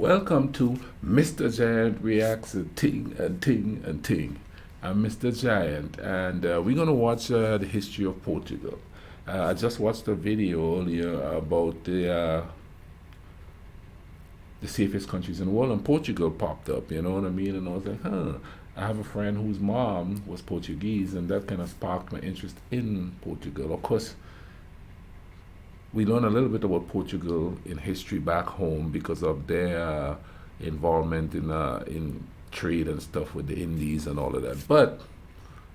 Welcome to Mr. Giant Reacts a Ting and Ting and Ting. I'm Mr. Giant, and we're gonna watch the history of Portugal. I just watched a video earlier about the safest countries in the world, and Portugal popped up. You know what I mean? And I was like, huh. I have a friend whose mom was Portuguese, and that kind of sparked my interest in Portugal. Of course, we learn a little bit about Portugal in history back home because of their involvement in trade and stuff with the Indies and all of that. But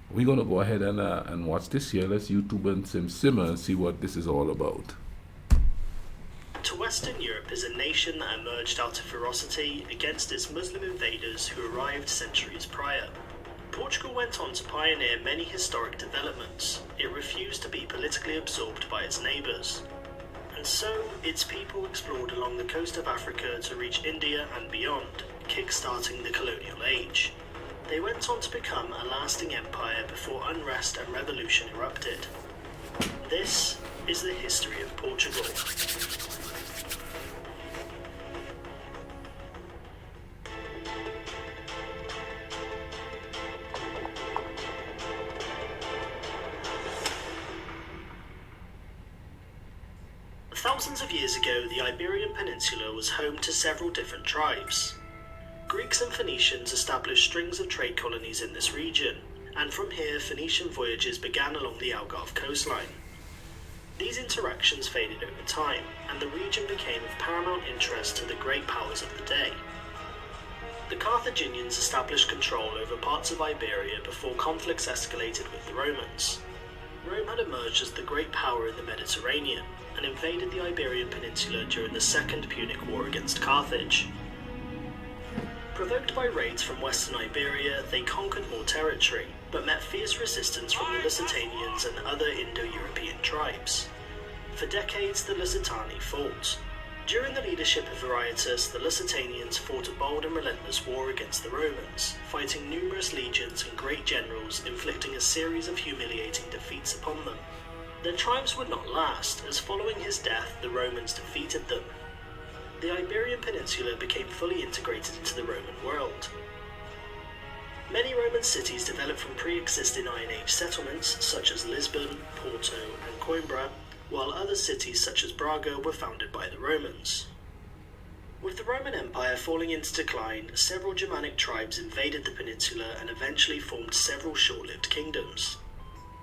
we're gonna go ahead and watch this here. Let's YouTube and simmer and see what this is all about. To Western Europe is a nation that emerged out of ferocity against its Muslim invaders who arrived centuries prior. Portugal went on to pioneer many historic developments. It refused to be politically absorbed by its neighbours. And so, its people explored along the coast of Africa to reach India and beyond, kick-starting the colonial age. They went on to become a lasting empire before unrest and revolution erupted. This is the history of Portugal. Thousands of years ago, the Iberian Peninsula was home to several different tribes. Greeks and Phoenicians established strings of trade colonies in this region, and from here Phoenician voyages began along the Algarve coastline. These interactions faded over time, and the region became of paramount interest to the great powers of the day. The Carthaginians established control over parts of Iberia before conflicts escalated with the Romans. Rome had emerged as the great power in the Mediterranean, and invaded the Iberian Peninsula during the Second Punic War against Carthage. Provoked by raids from western Iberia, they conquered more territory, but met fierce resistance from the Lusitanians and other Indo-European tribes. For decades, the Lusitani fought. During the leadership of Viriatus, the Lusitanians fought a bold and relentless war against the Romans, fighting numerous legions and great generals, inflicting a series of humiliating defeats upon them. Their triumphs would not last, as following his death, the Romans defeated them. The Iberian Peninsula became fully integrated into the Roman world. Many Roman cities developed from pre-existing Iron Age settlements, such as Lisbon, Porto, and Coimbra, while other cities such as Braga were founded by the Romans. With the Roman Empire falling into decline, several Germanic tribes invaded the peninsula and eventually formed several short-lived kingdoms.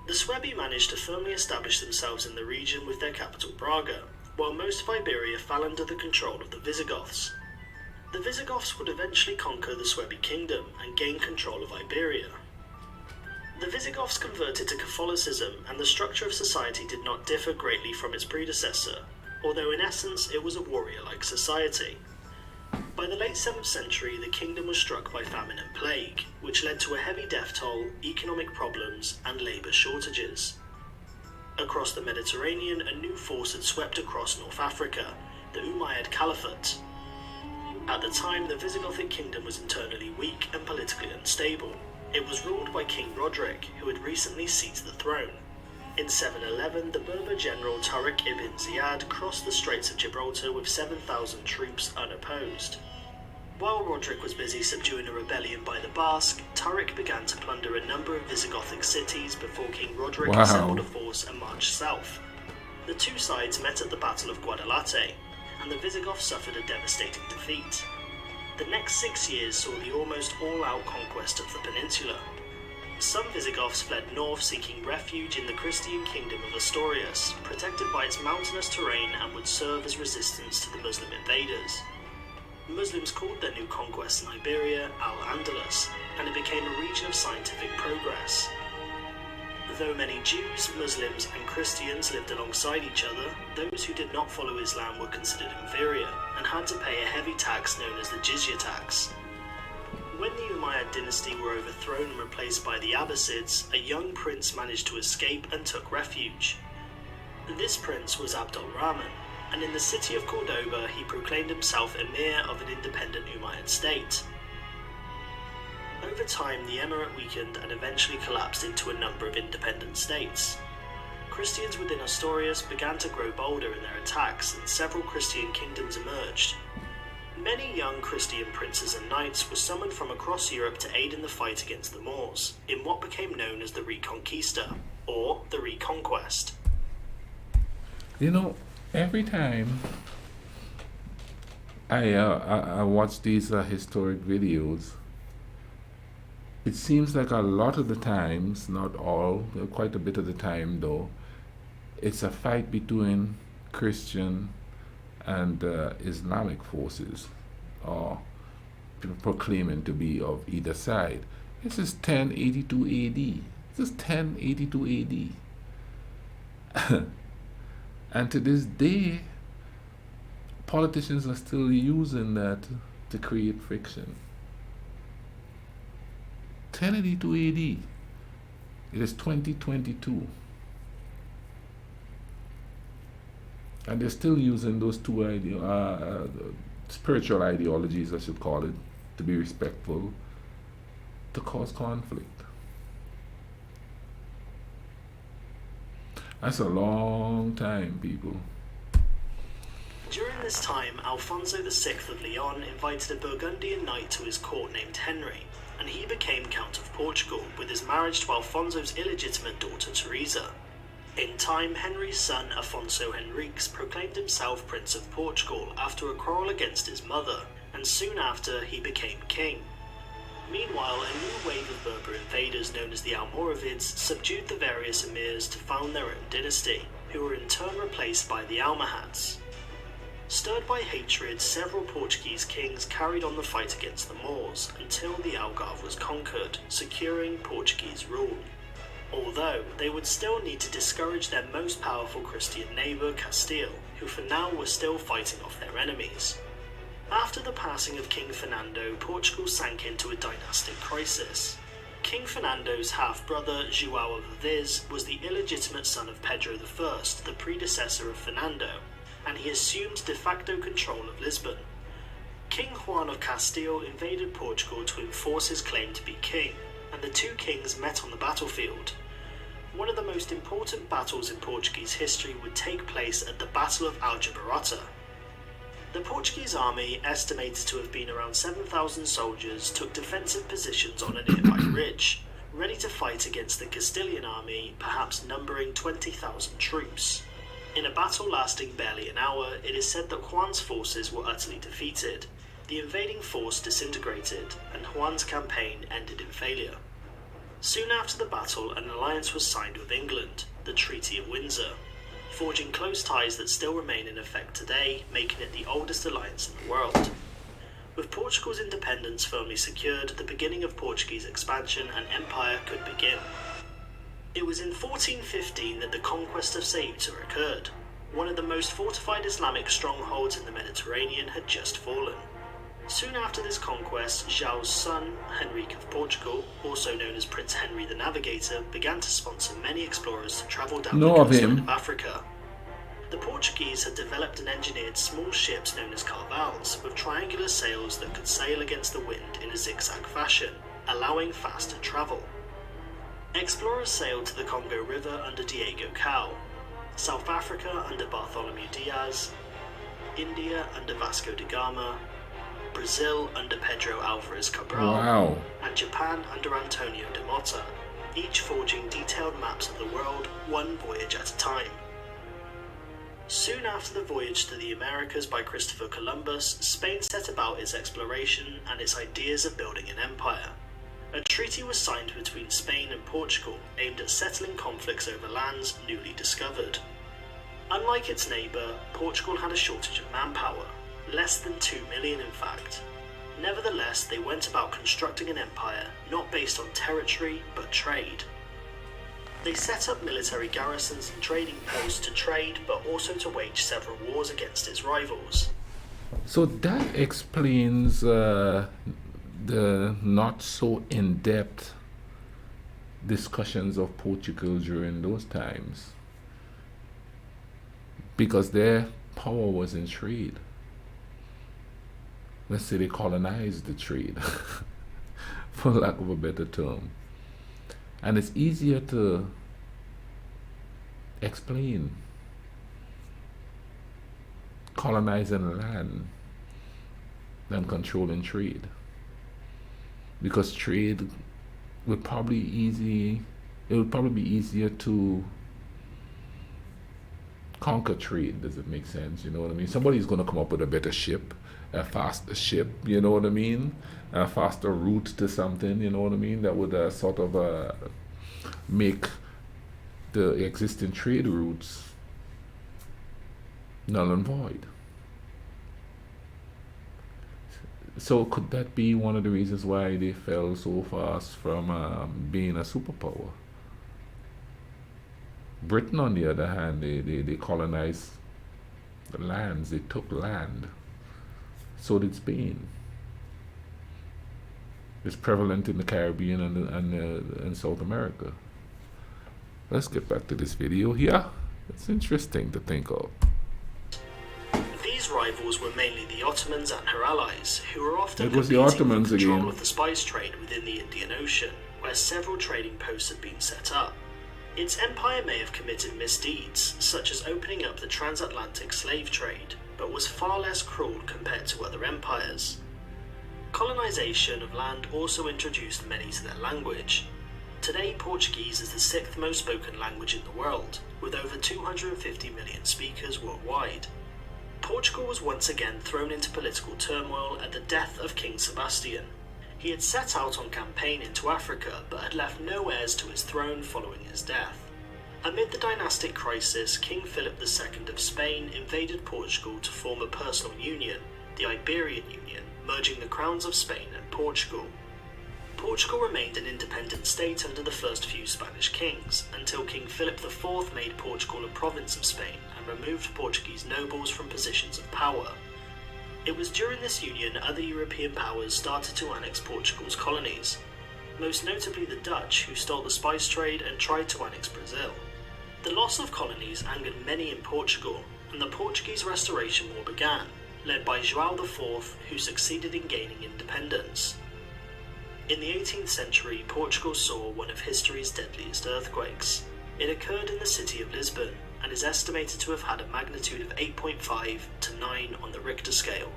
The Suebi managed to firmly establish themselves in the region with their capital Braga, while most of Iberia fell under the control of the Visigoths. The Visigoths would eventually conquer the Suebi kingdom and gain control of Iberia. The Visigoths converted to Catholicism, and the structure of society did not differ greatly from its predecessor, although in essence it was a warrior-like society. By the late 7th century, the kingdom was struck by famine and plague, which led to a heavy death toll, economic problems, and labour shortages. Across the Mediterranean, a new force had swept across North Africa, the Umayyad Caliphate. At the time, the Visigothic kingdom was internally weak and politically unstable. It was ruled by King Roderick, who had recently seized the throne. In 711, the Berber general Tariq ibn Ziyad crossed the Straits of Gibraltar with 7,000 troops unopposed. While Roderick was busy subduing a rebellion by the Basque, Tariq began to plunder a number of Visigothic cities before King Roderick assembled a force and marched south. The two sides met at the Battle of Guadalete, and the Visigoths suffered a devastating defeat. The next 6 years saw the almost all-out conquest of the peninsula. Some Visigoths fled north seeking refuge in the Christian kingdom of Asturias, protected by its mountainous terrain, and would serve as resistance to the Muslim invaders. Muslims called their new conquest in Iberia Al-Andalus, and it became a region of scientific progress. Though many Jews, Muslims, and Christians lived alongside each other, those who did not follow Islam were considered inferior, and had to pay a heavy tax known as the jizya tax. When the Umayyad dynasty were overthrown and replaced by the Abbasids, a young prince managed to escape and took refuge. This prince was Abdul Rahman, and in the city of Cordoba he proclaimed himself emir of an independent Umayyad state. Over time, the emirate weakened and eventually collapsed into a number of independent states. Christians within Asturias began to grow bolder in their attacks, and several Christian kingdoms emerged. Many young Christian princes and knights were summoned from across Europe to aid in the fight against the Moors, in what became known as the Reconquista, or the Reconquest. You know, every time I watch these historic videos, it seems like a lot of the times, not all, quite a bit of the time though, it's a fight between Christian and Islamic forces, or people proclaiming to be of either side. This is 1082 AD. This is 1082 AD. And to this day, politicians are still using that to create friction. 1082 AD. It is 2022. And they're still using those two spiritual ideologies, I should call it, to be respectful, to cause conflict. That's a long time, people. During this time, Alfonso VI of Leon invited a Burgundian knight to his court named Henry, and he became Count of Portugal with his marriage to Alfonso's illegitimate daughter Teresa. In time, Henry's son Afonso Henriques proclaimed himself Prince of Portugal after a quarrel against his mother, and soon after he became king. Meanwhile, a new wave of Berber invaders known as the Almoravids subdued the various emirs to found their own dynasty, who were in turn replaced by the Almohads. Stirred by hatred, several Portuguese kings carried on the fight against the Moors until the Algarve was conquered, securing Portuguese rule. Although they would still need to discourage their most powerful Christian neighbour, Castile, who for now were still fighting off their enemies. After the passing of King Fernando, Portugal sank into a dynastic crisis. King Fernando's half-brother, João of Aviz, was the illegitimate son of Pedro I, the predecessor of Fernando, and he assumed de facto control of Lisbon. King Juan of Castile invaded Portugal to enforce his claim to be king, and the two kings met on the battlefield. One of the most important battles in Portuguese history would take place at the Battle of Aljubarrota. The Portuguese army, estimated to have been around 7,000 soldiers, took defensive positions on a nearby ridge, ready to fight against the Castilian army, perhaps numbering 20,000 troops. In a battle lasting barely an hour, it is said that Juan's forces were utterly defeated. The invading force disintegrated, and Juan's campaign ended in failure. Soon after the battle, an alliance was signed with England, the Treaty of Windsor, forging close ties that still remain in effect today, making it the oldest alliance in the world. With Portugal's independence firmly secured, the beginning of Portuguese expansion and empire could begin. It was in 1415 that the conquest of Ceuta occurred. One of the most fortified Islamic strongholds in the Mediterranean had just fallen. Soon after this conquest, João's son, Henrique of Portugal, also known as Prince Henry the Navigator, began to sponsor many explorers to travel down the coastline of Africa. The Portuguese had developed and engineered small ships known as carvals, with triangular sails that could sail against the wind in a zigzag fashion, allowing faster travel. Explorers sailed to the Congo River under Diego Cao, South Africa under Bartholomew Diaz, India under Vasco da Gama, Brazil under Pedro Alvarez Cabral, and Japan under Antonio de Mota, each forging detailed maps of the world, one voyage at a time. Soon after the voyage to the Americas by Christopher Columbus, Spain set about its exploration and its ideas of building an empire. A treaty was signed between Spain and Portugal, aimed at settling conflicts over lands newly discovered. Unlike its neighbour, Portugal had a shortage of manpower. Less than 2 million in fact. Nevertheless, they went about constructing an empire not based on territory but trade. They set up military garrisons and trading posts to trade but also to wage several wars against its rivals. So that explains the not so in-depth discussions of Portugal during those times, because their power was in trade. Let's say they colonized the trade, for lack of a better term. And it's easier to explain colonizing land than controlling trade, because trade would probably easy. It would probably be easier to conquer trade. Does it make sense? You know what I mean? Somebody's going to come up with a better ship, a faster ship. You know what I mean? A faster route to something. You know what I mean? That would sort of make the existing trade routes null and void. So could that be one of the reasons why they fell so fast from being a superpower? Britain, on the other hand, they colonized the lands. They took land. So did Spain. It's prevalent in the Caribbean and South America. Let's get back to this video here. It's interesting to think of. These rivals were mainly the Ottomans and her allies, who were often It was the competing Ottomans for control again. of the spice trade within the Indian Ocean, where several trading posts had been set up. Its empire may have committed misdeeds, such as opening up the transatlantic slave trade, but was far less cruel compared to other empires. Colonization of land also introduced many to their language. Today, Portuguese is the 6th most spoken language in the world, with over 250 million speakers worldwide. Portugal was once again thrown into political turmoil at the death of King Sebastian. He had set out on campaign into Africa, but had left no heirs to his throne following his death. Amid the dynastic crisis, King Philip II of Spain invaded Portugal to form a personal union, the Iberian Union, merging the crowns of Spain and Portugal. Portugal remained an independent state under the first few Spanish kings, until King Philip IV made Portugal a province of Spain and removed Portuguese nobles from positions of power. It was during this union other European powers started to annex Portugal's colonies, most notably the Dutch, who stole the spice trade and tried to annex Brazil. The loss of colonies angered many in Portugal, and the Portuguese Restoration War began, led by João IV, who succeeded in gaining independence. In the 18th century, Portugal saw one of history's deadliest earthquakes. It occurred in the city of Lisbon, and is estimated to have had a magnitude of 8.5 to 9 on the Richter scale,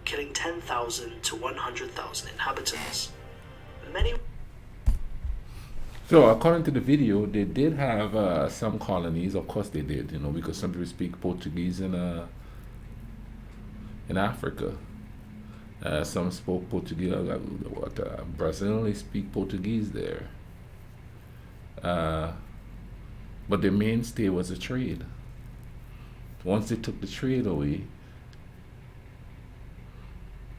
killing 10,000 to 100,000 inhabitants. So according to the video, they did have some colonies. Of course they did, you know, because some people speak Portuguese in Africa. Some spoke Portuguese. Brazil, they speak Portuguese there. But the mainstay was the trade. Once they took the trade away,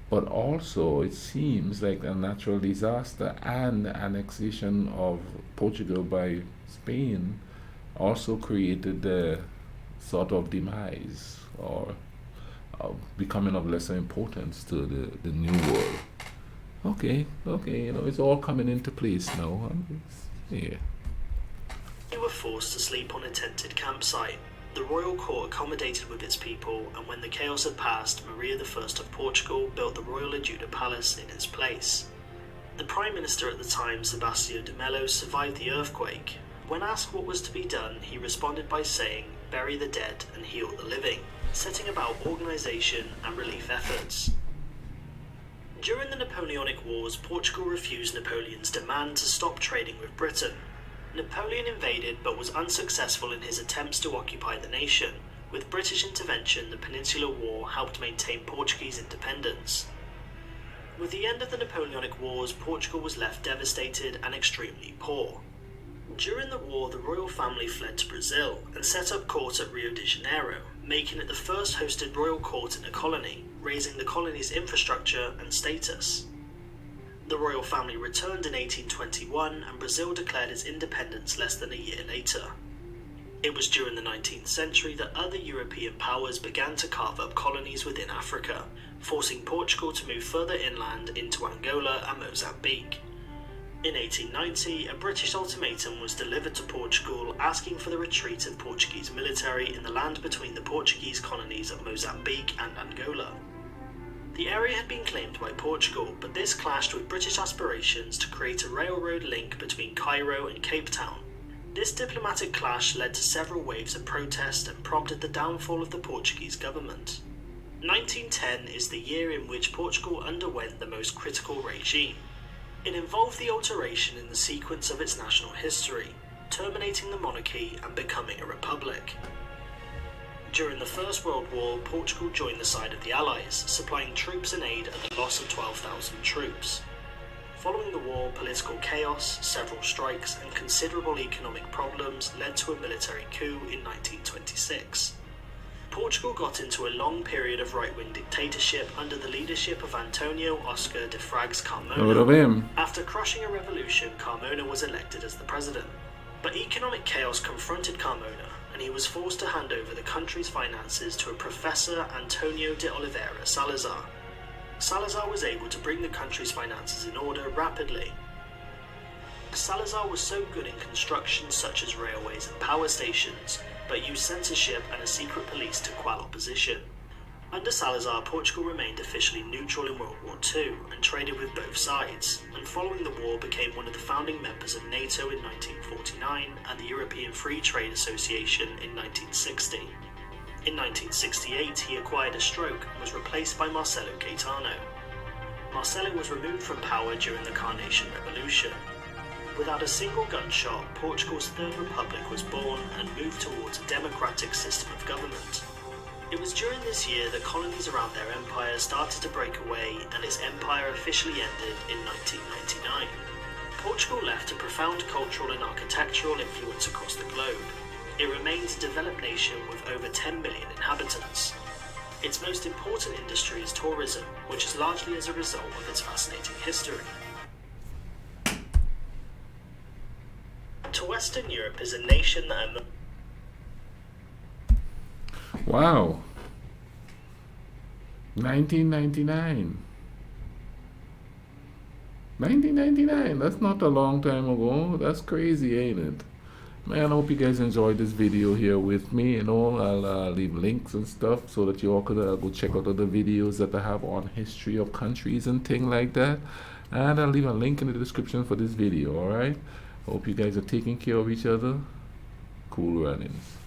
but also it seems like a natural disaster and the annexation of Portugal by Spain also created the sort of demise or becoming of lesser importance to the new world. Okay, you know, it's all coming into place now. Yeah. They were forced to sleep on a tented campsite. The royal court accommodated with its people, and when the chaos had passed, Maria I of Portugal built the Royal Ajuda Palace in its place. The Prime Minister at the time, Sebastião de Mello, survived the earthquake. When asked what was to be done, he responded by saying, "Bury the dead and heal the living," setting about organisation and relief efforts. During the Napoleonic Wars, Portugal refused Napoleon's demand to stop trading with Britain. Napoleon invaded but was unsuccessful in his attempts to occupy the nation. With British intervention, the Peninsular War helped maintain Portuguese independence. With the end of the Napoleonic Wars, Portugal was left devastated and extremely poor. During the war, the royal family fled to Brazil and set up court at Rio de Janeiro, making it the first hosted royal court in a colony, raising the colony's infrastructure and status. The royal family returned in 1821, and Brazil declared its independence less than a year later. It was during the 19th century that other European powers began to carve up colonies within Africa, forcing Portugal to move further inland into Angola and Mozambique. In 1890, a British ultimatum was delivered to Portugal asking for the retreat of Portuguese military in the land between the Portuguese colonies of Mozambique and Angola. The area had been claimed by Portugal, but this clashed with British aspirations to create a railroad link between Cairo and Cape Town. This diplomatic clash led to several waves of protest and prompted the downfall of the Portuguese government. 1910 is the year in which Portugal underwent the most critical regime. It involved the alteration in the sequence of its national history, terminating the monarchy and becoming a republic. During the First World War, Portugal joined the side of the Allies, supplying troops and aid at the loss of 12,000 troops. Following the war, political chaos, several strikes, and considerable economic problems led to a military coup in 1926. Portugal got into a long period of right-wing dictatorship under the leadership of Antonio Oscar de Frague's Carmona. After crushing a revolution, Carmona was elected as the president. But economic chaos confronted Carmona, and he was forced to hand over the country's finances to a Professor Antonio de Oliveira Salazar. Salazar was able to bring the country's finances in order rapidly. Salazar was so good in construction such as railways and power stations, but used censorship and a secret police to quell opposition. Under Salazar, Portugal remained officially neutral in World War II and traded with both sides, and following the war became one of the founding members of NATO in 1949 and the European Free Trade Association in 1960. In 1968, he acquired a stroke and was replaced by Marcelo Caetano. Marcelo was removed from power during the Carnation Revolution. Without a single gunshot, Portugal's Third Republic was born and moved towards a democratic system of government. It was during this year that colonies around their empire started to break away and its empire officially ended in 1999. Portugal left a profound cultural and architectural influence across the globe. It remains a developed nation with over 10 million inhabitants. Its most important industry is tourism, which is largely as a result of its fascinating history. To Western Europe is a nation that... Wow. 1999. 1999. That's not a long time ago. That's crazy, ain't it? Man, I hope you guys enjoyed this video here with me. You know, I'll leave links and stuff so that you all could go check out other videos that I have on history of countries and things like that. And I'll leave a link in the description for this video, alright? Hope you guys are taking care of each other. Cool runnings.